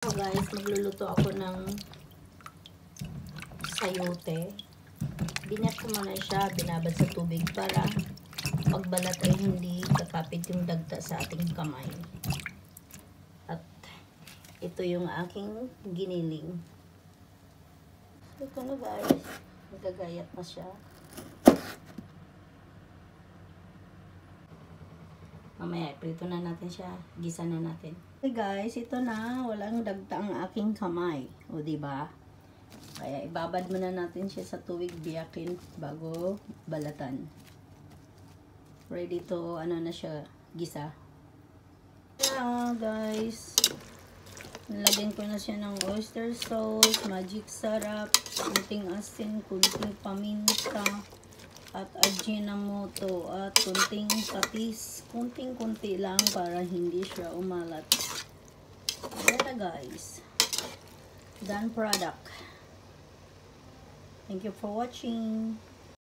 So guys, magluluto ako ng sayote. Binat ko muna siya, binabad sa tubig para pagbalat ay hindi kakapit yung dagta sa ating kamay. At ito yung aking giniling. So ito na guys, nagagayat na siya. Mamaya, prito na natin siya. Gisa na natin. Okay guys, ito na. Walang dagta ang aking kamay. O diba? Kaya ibabad muna natin siya sa tubig biyakin bago balatan. Ready to, ano na siya, gisa. Kaya guys, nalagyan ko na siya ng oyster sauce, magic sarap, kunting asin, kunting paminta, at ajinomoto at kunting patis, kunting-kunti lang para hindi siya umalat. Ayan na guys, done product. Thank you for watching.